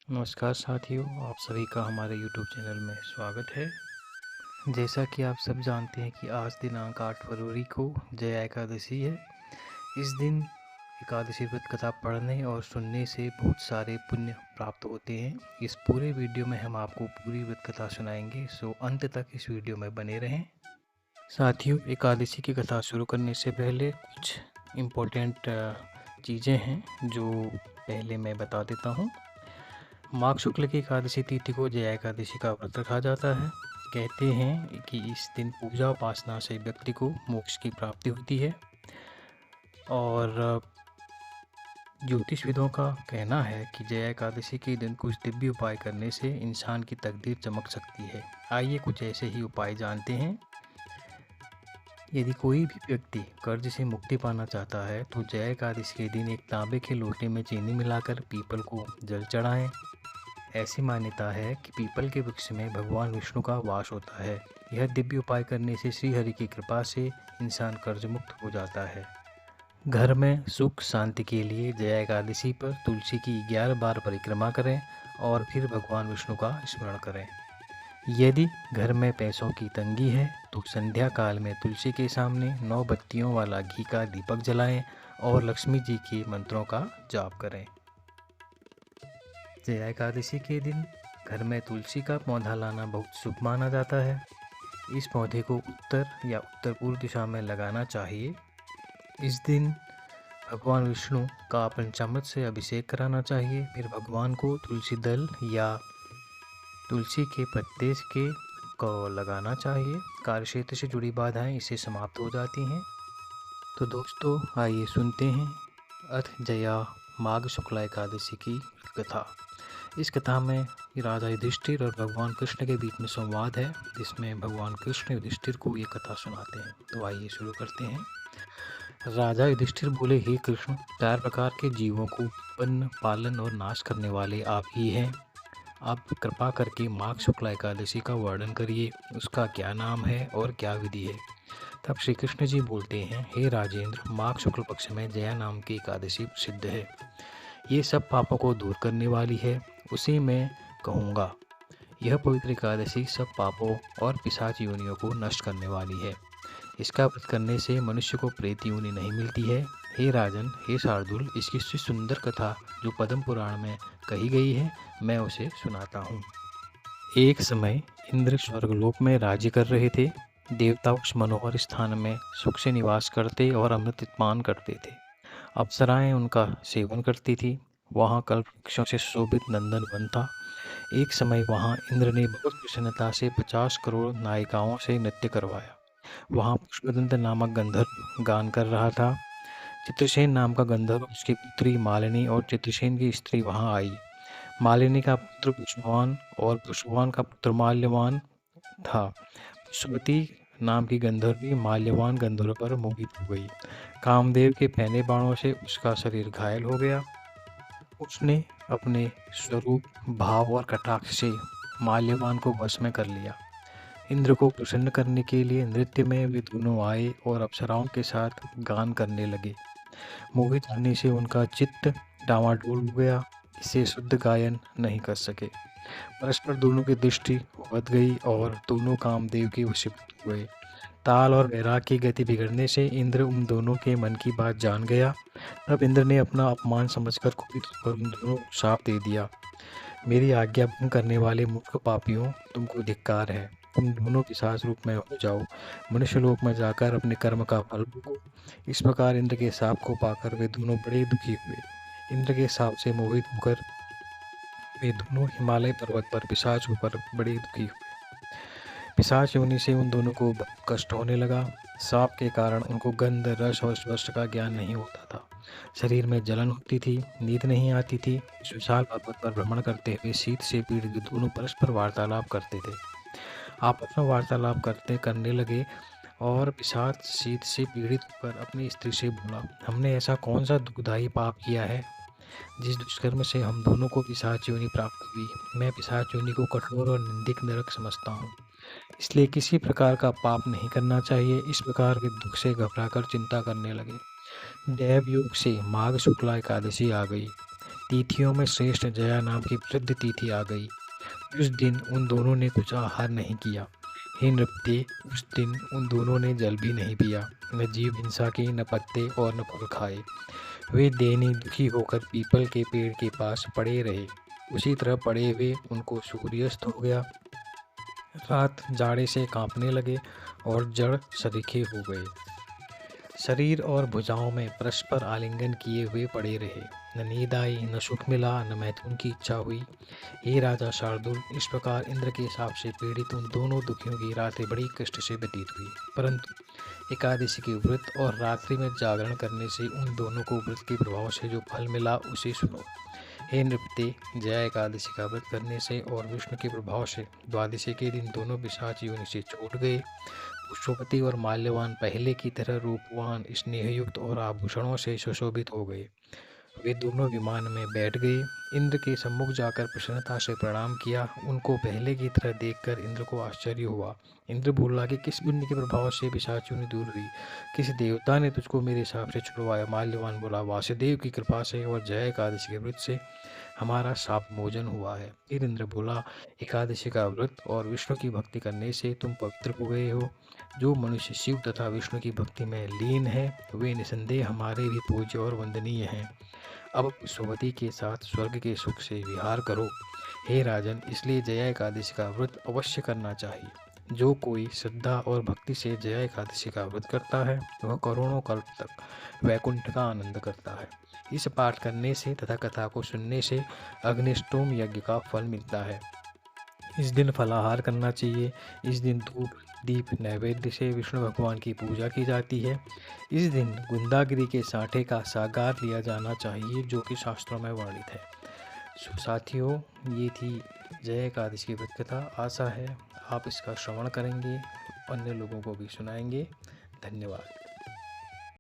नमस्कार साथियों, आप सभी का हमारे YouTube चैनल में स्वागत है। जैसा कि आप सब जानते हैं कि आज दिनांक 8 फरवरी को जया एकादशी है। इस दिन एकादशी व्रत कथा पढ़ने और सुनने से बहुत सारे पुण्य प्राप्त होते हैं। इस पूरे वीडियो में हम आपको पूरी व्रत कथा सुनाएंगे, सो अंत तक इस वीडियो में बने रहें। साथियों, एकादशी की कथा शुरू करने से पहले कुछ इम्पोर्टेंट चीज़ें हैं जो पहले मैं बता देता हूँ। माघ शुक्ल की एकादशी तिथि को जया एकादशी का व्रत रखा जाता है। कहते हैं कि इस दिन पूजा उपासना से व्यक्ति को मोक्ष की प्राप्ति होती है और ज्योतिषविदों का कहना है कि जया एकादशी के दिन कुछ दिव्य उपाय करने से इंसान की तकदीर चमक सकती है। आइए कुछ ऐसे ही उपाय जानते हैं। यदि कोई भी व्यक्ति कर्ज से मुक्ति पाना चाहता है तो जया एकादशी के दिन एक तांबे के लोटे में चीनी मिलाकर पीपल को जल चढ़ाएं। ऐसी मान्यता है कि पीपल के वृक्ष में भगवान विष्णु का वास होता है। यह दिव्य उपाय करने से श्री हरि की कृपा से इंसान कर्ज मुक्त हो जाता है। घर में सुख शांति के लिए जया एकादशी पर तुलसी की 11 बार परिक्रमा करें और फिर भगवान विष्णु का स्मरण करें। यदि घर में पैसों की तंगी है तो संध्या काल में तुलसी के सामने 9 बत्तियों वाला घी का दीपक जलाएं और लक्ष्मी जी के मंत्रों का जाप करें। जया एकादशी के दिन घर में तुलसी का पौधा लाना बहुत शुभ माना जाता है। इस पौधे को उत्तर या उत्तर पूर्व दिशा में लगाना चाहिए। इस दिन भगवान विष्णु का पंचामृत से अभिषेक कराना चाहिए। फिर भगवान को तुलसी दल या तुलसी के पत्ते के को लगाना चाहिए। कार्यक्षेत्र से जुड़ी बाधाएं इससे समाप्त हो जाती हैं। तो दोस्तों, आइए सुनते हैं अथ जया माघ शुक्ला एकादशी की कथा। इस कथा में राजा युधिष्ठिर और भगवान कृष्ण के बीच में संवाद है, जिसमें भगवान कृष्ण युधिष्ठिर को ये कथा सुनाते हैं। तो आइए शुरू करते हैं। राजा युधिष्ठिर बोले, हे कृष्ण, 4 प्रकार के जीवों को उत्पन्न, पालन और नाश करने वाले आप ही हैं। आप कृपा करके माघ शुक्ला एकादशी का वर्णन करिए। उसका क्या नाम है और क्या विधि है। तब श्री कृष्ण जी बोलते हैं, हे राजेंद्र, माघ शुक्ल पक्ष में जया नाम की एकादशी प्रसिद्ध है। ये सब पापों को दूर करने वाली है, उसे मैं कहूँगा। यह पवित्र एकादशी सब पापों और पिशाच योनियों को नष्ट करने वाली है। इसका व्रत करने से मनुष्य को प्रेत योनि नहीं मिलती है। हे राजन, हे शार्दुल, इसकी सुंदर कथा जो पद्म पुराण में कही गई है, मैं उसे सुनाता हूँ। एक समय इंद्र स्वर्गलोक में राज्य कर रहे थे। देवता उस मनोहर स्थान में सुख से निवास करते और अमृत पान करते थे। अप्सराएं उनका सेवन करती थी। वहाँ कल्प वृक्षों से शोभित नंदन वन था। एक समय वहाँ इंद्र ने बहुत प्रसन्नता से 50 करोड़ नायिकाओं से नृत्य करवाया। वहाँ पुष्पदंत नामक गंधर्व गान कर रहा था। चित्रसेन नाम का गंधर्व, उसकी पुत्री मालिनी और चित्रसेन की स्त्री वहाँ आई। मालिनी का पुत्र पुष्पवान और पुष्पवान का पुत्र माल्यवान था। पुष्पवती नाम की गंधर्वी माल्यवान गंधर्व पर मोहित हो गई। कामदेव के पहने बाणों से उसका शरीर घायल हो गया। उसने अपने स्वरूप, भाव और कटाक्ष से माल्यवान को वश में कर लिया। इंद्र को प्रसन्न करने के लिए नृत्य में वे दोनों आए और अप्सराओं के साथ गान करने लगे। मोहित होने से उनका चित्त डामाडोल हो गया। इसे शुद्ध गायन नहीं कर सके। परस्पर दोनों की दृष्टि बद गई और दोनों कामदेव के वशीभूत हुए। ताल और वैराग की गति बिगड़ने से इंद्र उन दोनों के मन की बात जान गया। तब इंद्र ने अपना अपमान समझकर कुपित होकर उन दोनों को शाप दे दिया। मेरी आज्ञा भंग करने वाले मूर्ख पापियों, तुमको धिक्कार है। तुम दोनों पिशाच रूप में हो जाओ। मनुष्य लोक में जाकर अपने कर्म का फल भोगो। इस प्रकार इंद्र के शाप को पाकर वे दोनों बड़े दुखी हुए। इंद्र के शाप से मोहित होकर वे दोनों हिमालय पर्वत पर पिशाच होकर बड़े दुखी हुए। पिशाच योनि से उन दोनों को बहुत कष्ट होने लगा। सांप के कारण उनको गंध, रस और स्पर्श का ज्ञान नहीं होता था। शरीर में जलन होती थी, नींद नहीं आती थी। इस विशाल पर्वत पर भ्रमण करते हुए शीत से पीड़ित दोनों परस्पर वार्तालाप करते थे। आपस में वार्तालाप करने लगे और पिशाच शीत से पीड़ित होकर अपनी स्त्री से बोला, हमने ऐसा कौन सा दुखदायी पाप किया है जिस दुष्कर्म से हम दोनों को पिशाच योनि प्राप्त हुई। मैं पिशाच योनि को कठोर और निंदिक नरक समझता हूँ, इसलिए किसी प्रकार का पाप नहीं करना चाहिए। इस प्रकार वे दुख से घबराकर चिंता करने लगे। दैव योग से माघ शुक्ला एकादशी आ गई। तिथियों में श्रेष्ठ जया नाम की प्रसिद्ध तिथि आ गई। उस दिन उन दोनों ने कुछ आहार नहीं किया। हे नृपते, उस दिन उन दोनों ने जल भी नहीं पिया, न जीव हिंसा के, न पत्ते और न फल खाए। वे देनी दुखी होकर पीपल के पेड़ के पास पड़े रहे। उसी तरह पड़े हुए उनको सूर्यास्त हो गया। रात जाड़े से कांपने लगे और जड़ सरीखे हो गए। शरीर और भुजाओं में परस्पर आलिंगन किए हुए पड़े रहे। न नींद आई, न सुख मिला, न मैथुन की इच्छा हुई। हे राजा शार्दुल, इस प्रकार इंद्र के शाप से पीड़ित उन दोनों दुखियों की रातें बड़ी कष्ट से व्यतीत हुई। परंतु एकादशी के व्रत और रात्रि में जागरण करने से उन दोनों को व्रत के प्रभाव से जो फल मिला उसे सुनो। हे नृपते, जया एकादशी का व्रत करने से और विष्णु के प्रभाव से द्वादशी के दिन दोनों पिशाच योनि से छूट गए। पुष्पवती और माल्यवान पहले की तरह रूपवान, स्नेहयुक्त और आभूषणों से सुशोभित हो गए। वे दोनों विमान में बैठ गए। इंद्र के सम्मुख जाकर प्रसन्नता से प्रणाम किया। उनको पहले की तरह देखकर इंद्र को आश्चर्य हुआ। इंद्र बोला कि किस पुण्य के प्रभाव से पिशाच योनि दूर हुई, किस देवता ने तुझको मेरे शाप से छुड़वाया। माल्यवान बोला, वासुदेव की कृपा से और जया एकादशी के व्रत से हमारा शाप मोचन हुआ है। फिर इंद्र बोला, एकादशी का व्रत और विष्णु की भक्ति करने से तुम पवित्र हो गए हो। जो मनुष्य शिव तथा विष्णु की भक्ति में लीन है वे निसंदेह हमारे भी पूज्य और वंदनीय हैं। अब पुष्पवती के साथ स्वर्ग के सुख से विहार करो। हे राजन, इसलिए जया एकादशी का व्रत अवश्य करना चाहिए। जो कोई श्रद्धा और भक्ति से जया एकादशी का व्रत करता है वह करोड़ों कल्प तक वैकुंठ का आनंद करता है। इस पाठ करने से तथा कथा को सुनने से अग्निष्टोम यज्ञ का फल मिलता है। इस दिन फलाहार करना चाहिए। इस दिन धूप दीप नैवेद्य से विष्णु भगवान की पूजा की जाती है। इस दिन गुंदागिरी के साठे का सागार लिया जाना चाहिए जो कि शास्त्रों में वर्णित है। साथियों, ये थी जय एकादशी की व्रत कथा। आशा है आप इसका श्रवण करेंगे, अन्य लोगों को भी सुनाएंगे। धन्यवाद।